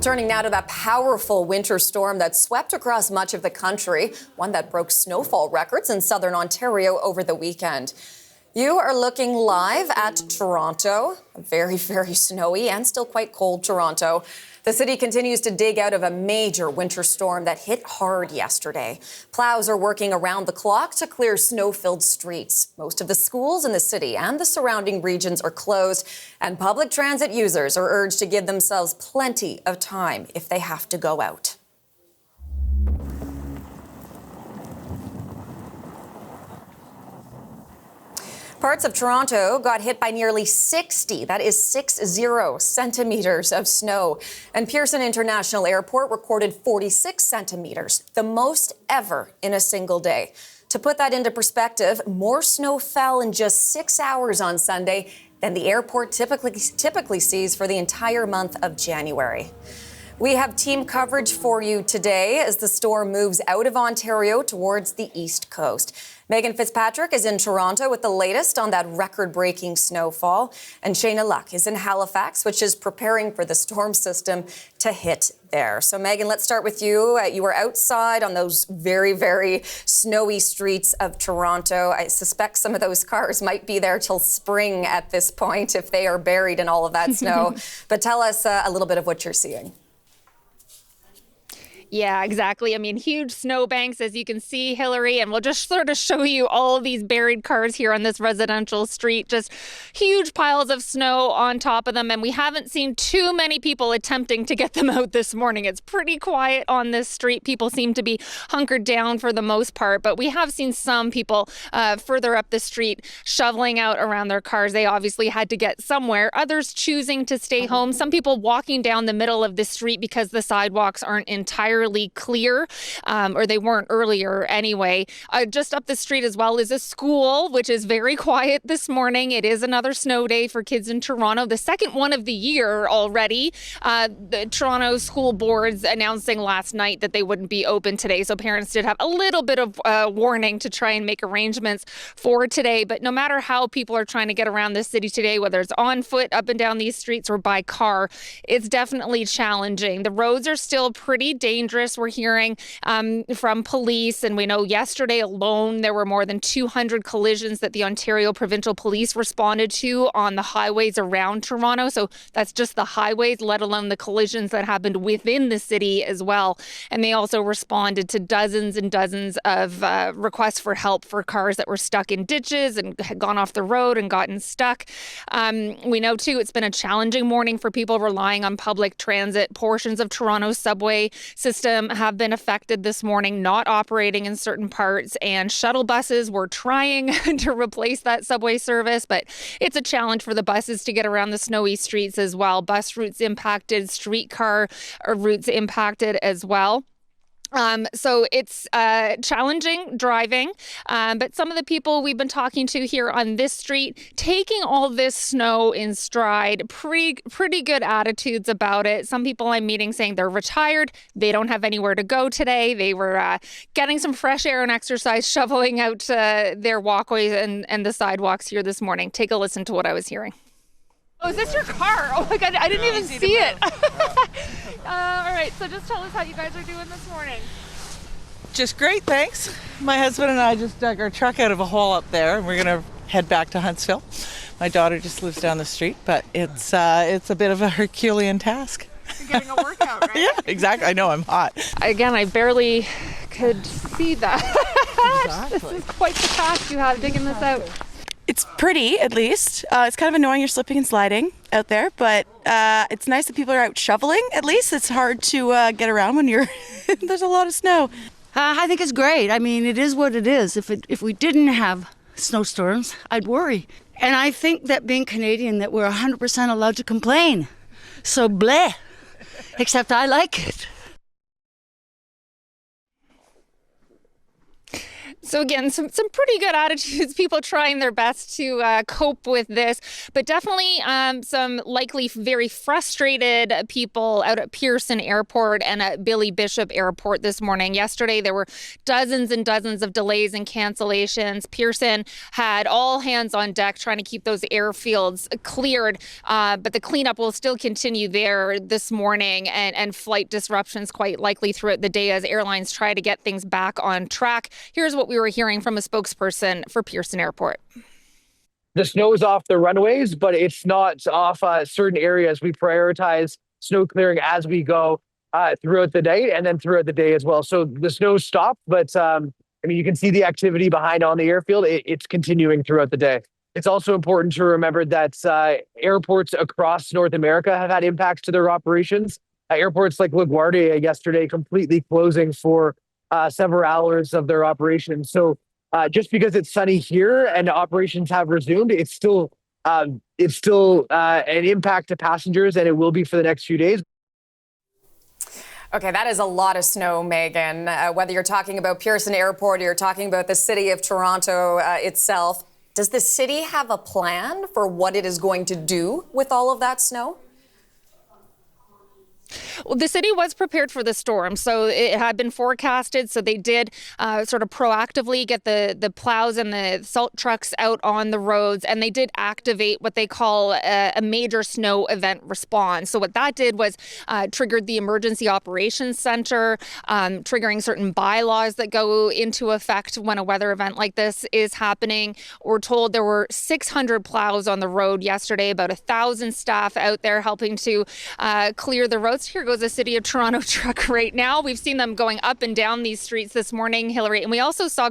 Turning now to that powerful winter storm that swept across much of the country, one that broke snowfall records in southern Ontario over the weekend. You are looking live at Toronto, a very, very snowy and still quite cold Toronto. The city continues to dig out of a major winter storm that hit hard yesterday. Plows are working around the clock to clear snow-filled streets. Most of the schools in the city and the surrounding regions are closed, and public transit users are urged to give themselves plenty of time if they have to go out. Parts of Toronto got hit by nearly 60, that is 60 centimetres of snow. And Pearson International Airport recorded 46 centimetres, the most ever in a single day. To put that into perspective, more snow fell in just 6 hours on Sunday than the airport typically sees for the entire month of January. We have team coverage for you today as the storm moves out of Ontario towards the east coast. Megan Fitzpatrick is in Toronto with the latest on that record-breaking snowfall. And Shayna Luck is in Halifax, which is preparing for the storm system to hit there. So, Megan, let's start with you. You were outside on those very, very snowy streets of Toronto. I suspect some of those cars might be there till spring at this point if they are buried in all of that snow. But tell us a little bit of what you're seeing. Yeah, exactly. I mean, huge snowbanks, as you can see, Hillary, and we'll just sort of show you all of these buried cars here on this residential street. Just huge piles of snow on top of them, and we haven't seen too many people attempting to get them out this morning. It's pretty quiet on this street. People seem to be hunkered down for the most part, but we have seen some people further up the street shoveling out around their cars. They obviously had to get somewhere. Others choosing to stay home. Some people walking down the middle of the street because the sidewalks aren't entirely clear, or they weren't earlier anyway. Just up the street as well is a school, which is very quiet this morning. It is another snow day for kids in Toronto, the second one of the year already. The Toronto school boards announcing last night that they wouldn't be open today, so parents did have a little bit of warning to try and make arrangements for today. But no matter how people are trying to get around this city today, whether it's on foot, up and down these streets, or by car, it's definitely challenging. The roads are still pretty dangerous. We're hearing from police, and we know yesterday alone there were more than 200 collisions that the Ontario Provincial Police responded to on the highways around Toronto. So that's just the highways, let alone the collisions that happened within the city as well. And they also responded to dozens and dozens of requests for help for cars that were stuck in ditches and had gone off the road and gotten stuck. We know, too, it's been a challenging morning for people relying on public transit. Portions of Toronto's subway system have been affected this morning, not operating in certain parts, and shuttle buses were trying to replace that subway service, but it's a challenge for the buses to get around the snowy streets as well. Bus routes impacted, streetcar routes impacted as well. So it's challenging driving, but some of the people we've been talking to here on this street taking all this snow in stride, pretty good attitudes about it. Some people I'm meeting saying they're retired, they don't have anywhere to go today. They were getting some fresh air and exercise, shoveling out their walkways and the sidewalks here this morning. Take a listen to what I was hearing. Oh, is this your car? Oh my God, I didn't even see it. All right, so just tell us how you guys are doing this morning. Just great, thanks. My husband and I just dug our truck out of a hole up there, and we're going to head back to Huntsville. My daughter just lives down the street, but it's a bit of a Herculean task. You're getting a workout, right? Yeah, exactly. I know, I'm hot. Again, I barely could see that. Exactly. This is quite the task you have digging this out. It's pretty, at least. It's kind of annoying you're slipping and sliding out there, but it's nice that people are out shoveling. At least it's hard to get around when you're there's a lot of snow. I think it's great. I mean, it is what it is. If we didn't have snowstorms, I'd worry. And I think that being Canadian, that we're 100% allowed to complain. So bleh. Except I like it. So again, some pretty good attitudes, people trying their best to cope with this, but definitely some likely very frustrated people out at Pearson Airport and at Billy Bishop Airport this morning. Yesterday, there were dozens and dozens of delays and cancellations. Pearson had all hands on deck trying to keep those airfields cleared, but the cleanup will still continue there this morning, and flight disruptions quite likely throughout the day as airlines try to get things back on track. Here's what we were hearing from a spokesperson for Pearson Airport. The snow is off the runways, but it's not off certain areas. We prioritize snow clearing as we go throughout the day and then throughout the day as well. So the snow stopped, but you can see the activity behind on the airfield. It's continuing throughout the day. It's also important to remember that airports across North America have had impacts to their operations. Airports like LaGuardia yesterday completely closing for several hours of their operations. So just because it's sunny here and operations have resumed, it's still an impact to passengers, and it will be for the next few days. Okay, that is a lot of snow, Megan. Whether you're talking about Pearson Airport or you're talking about the city of Toronto itself, does the city have a plan for what it is going to do with all of that snow? Well, the city was prepared for the storm, so it had been forecasted. So they did sort of proactively get the plows and the salt trucks out on the roads, and they did activate what they call a major snow event response. So what that did was triggered the Emergency Operations Center, triggering certain bylaws that go into effect when a weather event like this is happening. We're told there were 600 plows on the road yesterday, about 1,000 staff out there helping to clear the roads. Here goes a City of Toronto truck right now. We've seen them going up and down these streets this morning, Hillary. And we also saw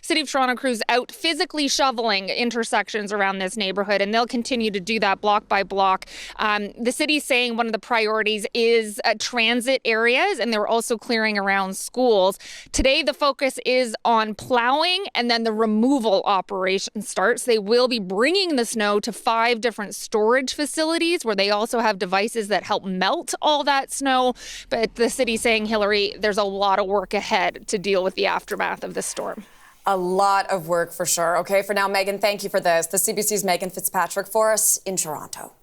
City of Toronto crews out physically shoveling intersections around this neighborhood, and they'll continue to do that block by block. The city's saying one of the priorities is transit areas, and they're also clearing around schools. Today, the focus is on plowing, and then the removal operation starts. They will be bringing the snow to 5 different storage facilities where they also have devices that help melt all that snow. But the city's saying, Hillary, there's a lot of work ahead to deal with the aftermath of this storm. A lot of work for sure. Okay, for now, Megan, thank you for this. The CBC's Megan Fitzpatrick for us in Toronto.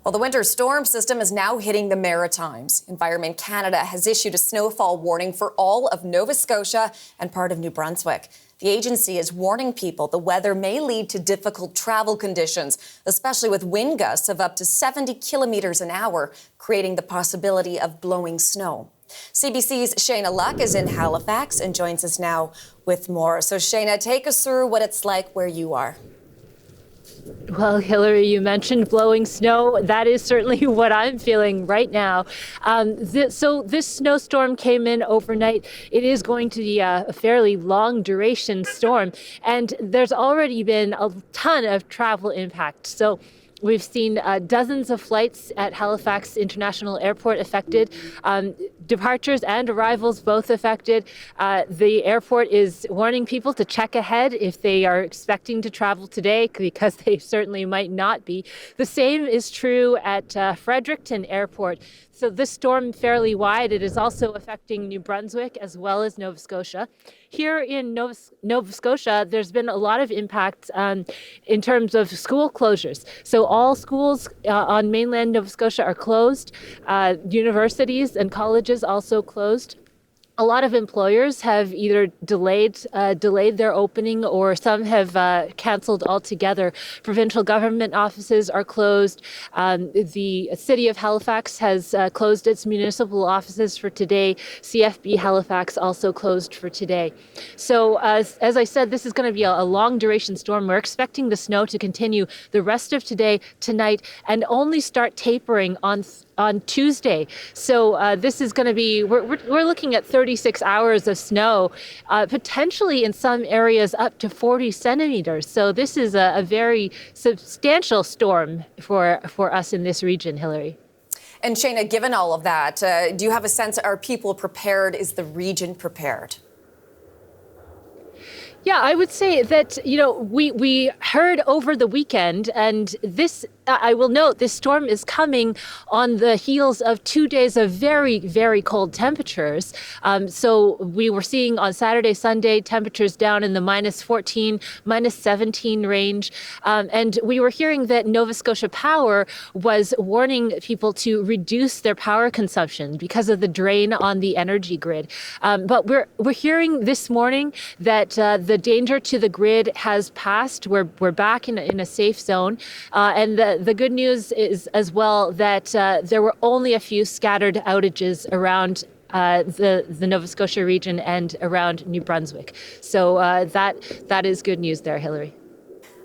Well, the winter storm system is now hitting the Maritimes. Environment Canada has issued a snowfall warning for all of Nova Scotia and part of New Brunswick. The agency is warning people the weather may lead to difficult travel conditions, especially with wind gusts of up to 70 kilometres an hour, creating the possibility of blowing snow. CBC's Shayna Luck is in Halifax and joins us now with more. So Shayna, take us through what it's like where you are. Well, Hillary, you mentioned blowing snow. That is certainly what I'm feeling right now. So this snowstorm came in overnight. It is going to be a fairly long duration storm, and there's already been a ton of travel impact. So we've seen dozens of flights at Halifax International Airport affected, departures and arrivals both affected. The airport is warning people to check ahead if they are expecting to travel today, because they certainly might not be. The same is true at Fredericton Airport. So this storm fairly wide. It is also affecting New Brunswick as well as Nova Scotia. Here in Nova Scotia, there's been a lot of impact in terms of school closures. So all schools on mainland Nova Scotia are closed. Universities and colleges also closed. A lot of employers have either delayed their opening, or some have canceled altogether. Provincial government offices are closed. The city of Halifax has closed its municipal offices for today. CFB Halifax also closed for today. So as I said, this is going to be a long duration storm. We're expecting the snow to continue the rest of today, tonight, and only start tapering on Tuesday. So this is going to be, we're looking at 36 hours of snow, potentially in some areas up to 40 centimeters. So this is a very substantial storm for us in this region, Hillary. And Shayna, given all of that, do you have a sense, are people prepared? Is the region prepared? Yeah, I would say that, we heard over the weekend, and this I will note this storm is coming on the heels of 2 days of very, very cold temperatures. So we were seeing on Saturday, Sunday, temperatures down in the -14, -17 range. And we were hearing that Nova Scotia Power was warning people to reduce their power consumption because of the drain on the energy grid. But we're hearing this morning that the danger to the grid has passed. We're back in a safe zone. And the good news is as well that there were only a few scattered outages around the Nova Scotia region and around New Brunswick. So that is good news there, Hillary.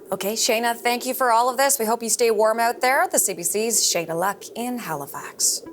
Okay, Shayna, thank you for all of this. We hope you stay warm out there. The CBC's Shayna Luck in Halifax.